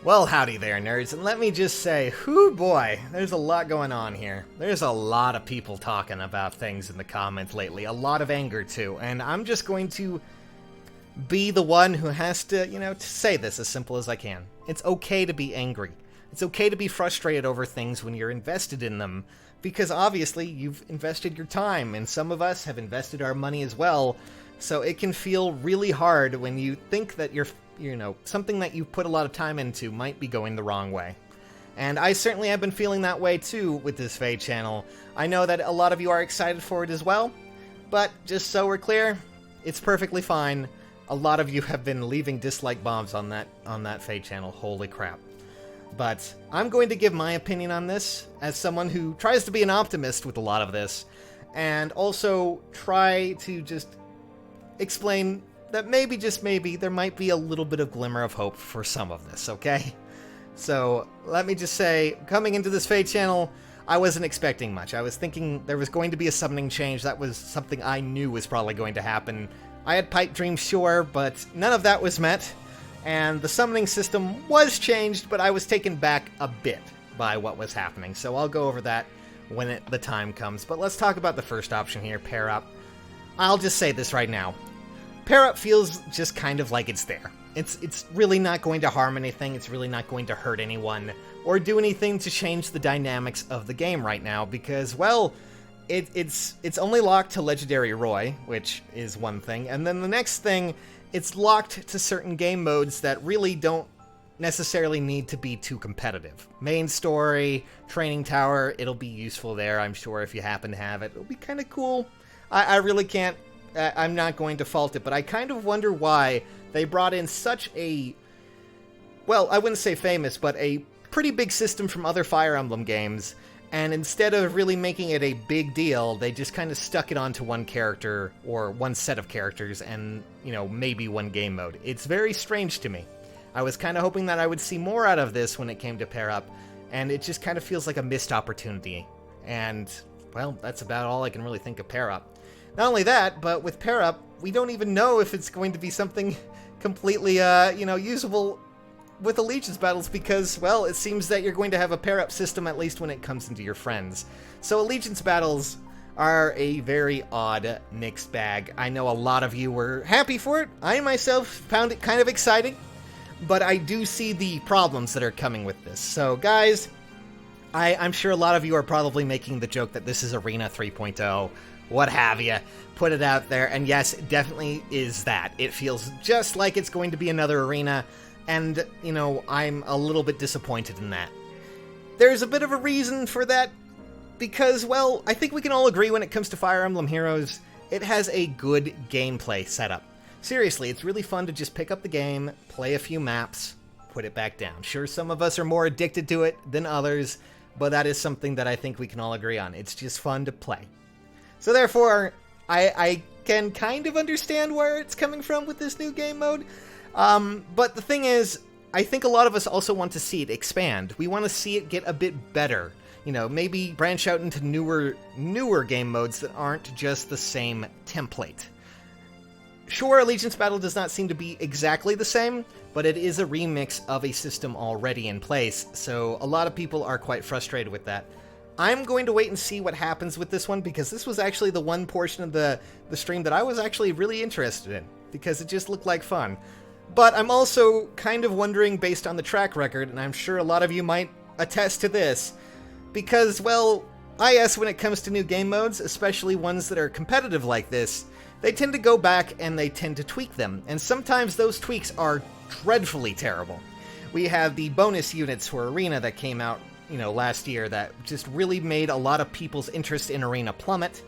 Well, howdy there, nerds, and let me just say, whoo boy, there's a lot going on here. There's a lot of people talking about things in the comments lately, a lot of anger too, and I'm just going to be the one who has to, to say this as simple as I can. It's okay to be angry. It's okay to be frustrated over things when you're invested in them, because obviously you've invested your time, and some of us have invested our money as well, so it can feel really hard when you think that something that you put a lot of time into might be going the wrong way. And I certainly have been feeling that way too with this Faye channel. I know that a lot of you are excited for it as well, but just so we're clear, it's perfectly fine. A lot of you have been leaving dislike bombs on that Faye channel, holy crap. But I'm going to give my opinion on this as someone who tries to be an optimist with a lot of this, and also try to just explain that maybe, just maybe, there might be a little bit of glimmer of hope for some of this, okay? So, let me just say, coming into this Faye channel, I wasn't expecting much. I was thinking there was going to be a summoning change. That was something I knew was probably going to happen. I had pipe dreams, sure, but none of that was met. And the summoning system was changed, but I was taken back a bit by what was happening. So I'll go over that when the time comes. But let's talk about the first option here, Pair Up. I'll just say this right now. Pair Up feels just kind of like it's there. It's really not going to harm anything, it's really not going to hurt anyone, or do anything to change the dynamics of the game right now, because, well, it's only locked to Legendary Roy, which is one thing, and then the next thing, it's locked to certain game modes that really don't necessarily need to be too competitive. Main story, Training Tower, it'll be useful there, I'm sure, if you happen to have it. It'll be kind of cool. I really can't... I'm not going to fault it, but I kind of wonder why they brought in such a, well, I wouldn't say famous, but a pretty big system from other Fire Emblem games, and instead of really making it a big deal, they just kind of stuck it onto one character, or one set of characters, and, maybe one game mode. It's very strange to me. I was kind of hoping that I would see more out of this when it came to Pair Up, and it just kind of feels like a missed opportunity. And, well, that's about all I can really think of Pair Up. Not only that, but with Pair Up, we don't even know if it's going to be something completely, usable with Allegiance battles because, well, it seems that you're going to have a Pair Up system at least when it comes into your friends. So Allegiance battles are a very odd mixed bag. I know a lot of you were happy for it. I myself found it kind of exciting, but I do see the problems that are coming with this. So, guys, I'm sure a lot of you are probably making the joke that this is Arena 3.0. What have you, put it out there, and yes, it definitely is that. It feels just like it's going to be another arena, and, I'm a little bit disappointed in that. There's a bit of a reason for that, because, well, I think we can all agree when it comes to Fire Emblem Heroes, it has a good gameplay setup. Seriously, it's really fun to just pick up the game, play a few maps, put it back down. Sure, some of us are more addicted to it than others, but that is something that I think we can all agree on. It's just fun to play. So therefore, I can kind of understand where it's coming from with this new game mode. But the thing is, I think a lot of us also want to see it expand. We want to see it get a bit better. Maybe branch out into newer game modes that aren't just the same template. Sure, Allegiance Battle does not seem to be exactly the same, but it is a remix of a system already in place, so a lot of people are quite frustrated with that. I'm going to wait and see what happens with this one, because this was actually the one portion of the stream that I was actually really interested in, because it just looked like fun. But I'm also kind of wondering, based on the track record, and I'm sure a lot of you might attest to this, because, well, IS, when it comes to new game modes, especially ones that are competitive like this, they tend to go back and they tend to tweak them, and sometimes those tweaks are dreadfully terrible. We have the bonus units for Arena that came out last year that just really made a lot of people's interest in Arena plummet.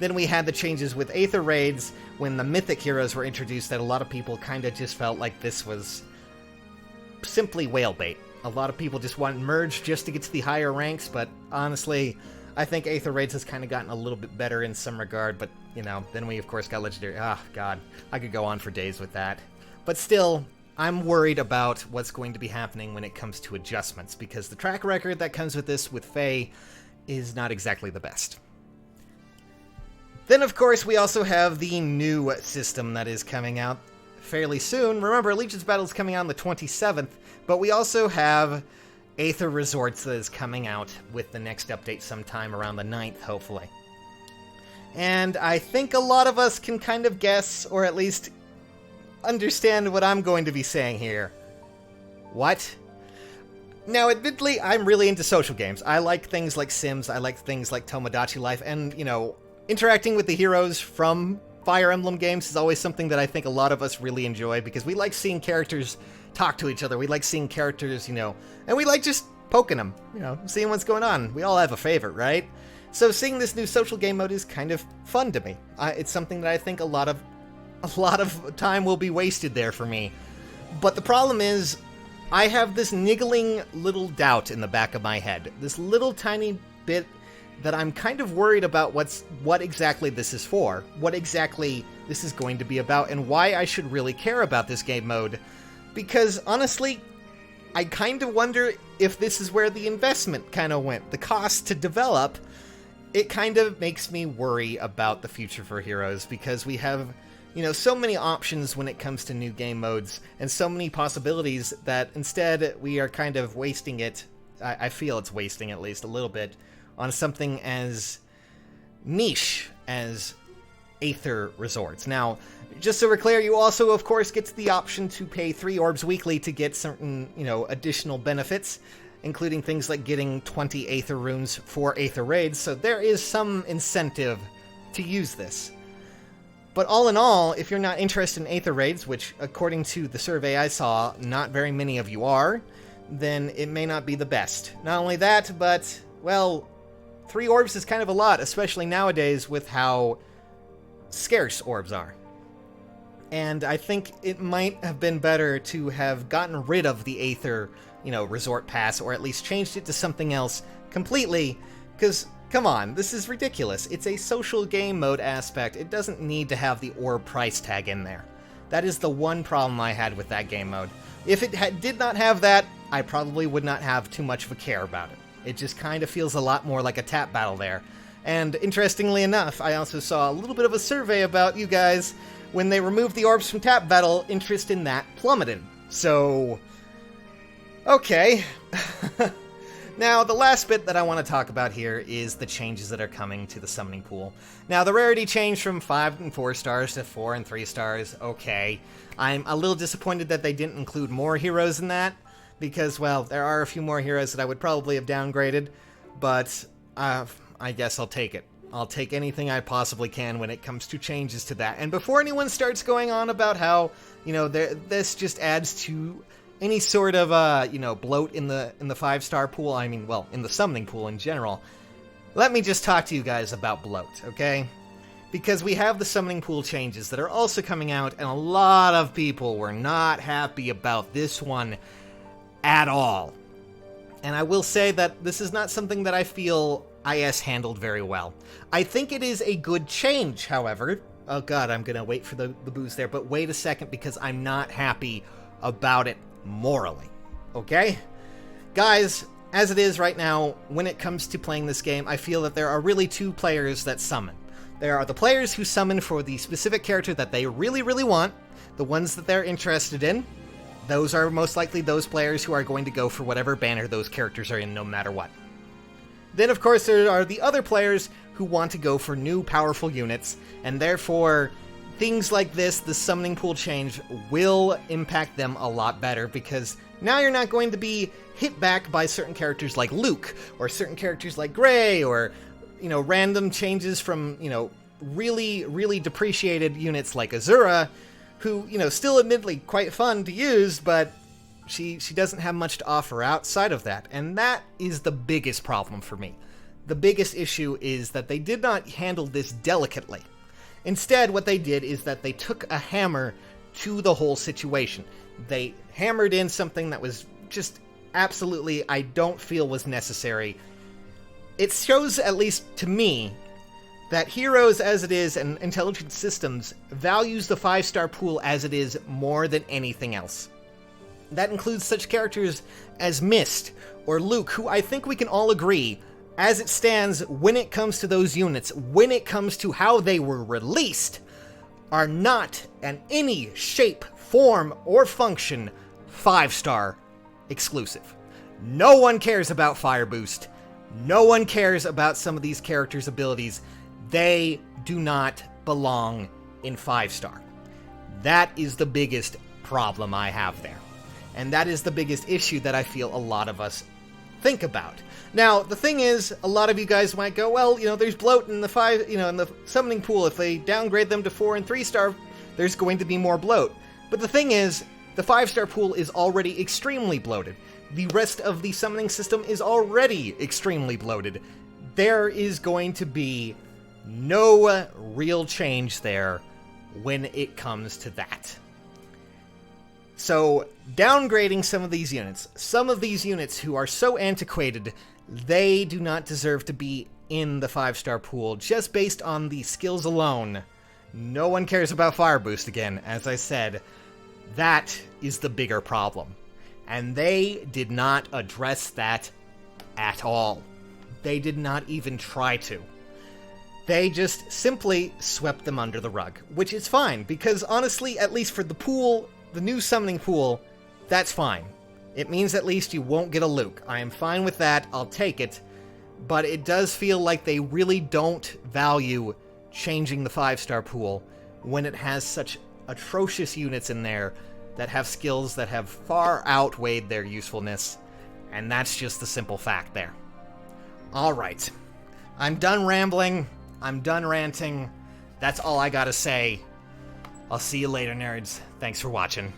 Then we had the changes with Aether Raids when the Mythic Heroes were introduced that a lot of people kind of just felt like this was simply whale bait. A lot of people just want merge just to get to the higher ranks, but honestly, I think Aether Raids has kind of gotten a little bit better in some regard, but, then we of course got Legendary. God, I could go on for days with that. But still, I'm worried about what's going to be happening when it comes to adjustments, because the track record that comes with this with Faye is not exactly the best. Then, of course, we also have the new system that is coming out. fairly soon. Remember, Allegiance Battle is coming out on the 27th, but we also have Aether Resorts that is coming out with the next update sometime around the 9th, hopefully. And I think a lot of us can kind of guess, or at least understand what I'm going to be saying here. What? Now, admittedly, I'm really into social games. I like things like Sims, I like things like Tomodachi Life, and, you know, interacting with the heroes from Fire Emblem games is always something that I think a lot of us really enjoy, because we like seeing characters talk to each other, we like seeing characters, you know, and we like just poking them, you know, seeing what's going on. We all have a favorite, right? So seeing this new social game mode is kind of fun to me. It's something that I think a lot of time will be wasted there for me. But the problem is, I have this niggling little doubt in the back of my head. This little tiny bit that I'm kind of worried about what exactly this is for. What exactly this is going to be about, and why I should really care about this game mode. Because, honestly, I kind of wonder if this is where the investment kind of went. The cost to develop, it kind of makes me worry about the future for Heroes, because we have, you know, so many options when it comes to new game modes, and so many possibilities that instead we are kind of wasting it. I feel it's wasting at least a little bit on something as niche as Aether Resorts. Now, just so we're clear, you also, of course, get the option to pay 3 orbs weekly to get certain, you know, additional benefits, including things like getting 20 Aether runes for Aether raids, so there is some incentive to use this. But all in all, if you're not interested in Aether raids, which according to the survey I saw, not very many of you are, then it may not be the best. Not only that, but, well, 3 orbs is kind of a lot, especially nowadays with how scarce orbs are. And I think it might have been better to have gotten rid of the Aether, you know, Resort Pass, or at least changed it to something else completely, because, come on, this is ridiculous. It's a social game mode aspect. It doesn't need to have the orb price tag in there. That is the one problem I had with that game mode. If it did not have that, I probably would not have too much of a care about it. It just kind of feels a lot more like a tap battle there. And interestingly enough, I also saw a little bit of a survey about you guys. When they removed the orbs from tap battle, interest in that plummeted. So, okay. Now, the last bit that I want to talk about here is the changes that are coming to the summoning pool. Now, the rarity changed from 5 and 4 stars to 4 and 3 stars. Okay. I'm a little disappointed that they didn't include more heroes in that, because, well, there are a few more heroes that I would probably have downgraded, but I guess I'll take it. I'll take anything I possibly can when it comes to changes to that. And before anyone starts going on about how, you know, this just adds to any sort of, you know, bloat in the 5-star pool, I mean, well, in the summoning pool in general, let me just talk to you guys about bloat, okay? Because we have the summoning pool changes that are also coming out, and a lot of people were not happy about this one at all. And I will say that this is not something that I feel IS handled very well. I think it is a good change, however. Oh god, I'm gonna wait for the boost there, but wait a second, because I'm not happy about it morally. Okay? Guys, as it is right now, when it comes to playing this game, I feel that there are really 2 players that summon. There are the players who summon for the specific character that they really, really want, the ones that they're interested in. Those are most likely those players who are going to go for whatever banner those characters are in, no matter what. Then, of course, there are the other players who want to go for new, powerful units, and therefore, things like this, the summoning pool change, will impact them a lot better, because now you're not going to be hit back by certain characters like Luke, or certain characters like Gray, or, you know, random changes from, you know, really, really depreciated units like Azura, who, you know, still admittedly quite fun to use, but she doesn't have much to offer outside of that, and that is the biggest problem for me. The biggest issue is that they did not handle this delicately. Instead, what they did is that they took a hammer to the whole situation. They hammered in something that was just absolutely, I don't feel was necessary. It shows, at least to me, that Heroes as it is and Intelligent Systems values the 5-star pool as it is more than anything else. That includes such characters as Mist or Luke, who I think we can all agree, as it stands when it comes to those units, when it comes to how they were released, are not in any shape, form, or function 5-star exclusive. No one cares about Fire Boost. No one cares about some of these characters' abilities. They do not belong in 5-star. That is the biggest problem I have there. And that is the biggest issue that I feel a lot of us think about. Now, the thing is, a lot of you guys might go, well, there's bloat in the in the summoning pool. If they downgrade them to 4 and 3-star, there's going to be more bloat. But the thing is, the 5-star pool is already extremely bloated. The rest of the summoning system is already extremely bloated. There is going to be no real change there when it comes to that. So, downgrading some of these units who are so antiquated, they do not deserve to be in the 5-star pool just based on the skills alone. No one cares about Fire Boost again, as I said. That is the bigger problem. And they did not address that at all. They did not even try to. They just simply swept them under the rug, which is fine, because honestly, at least for the pool, the new summoning pool, that's fine. It means at least you won't get a Luke. I am fine with that, I'll take it. But it does feel like they really don't value changing the 5-star pool when it has such atrocious units in there that have skills that have far outweighed their usefulness. And that's just the simple fact there. Alright. I'm done rambling. I'm done ranting. That's all I gotta say. I'll see you later, nerds. Thanks for watching.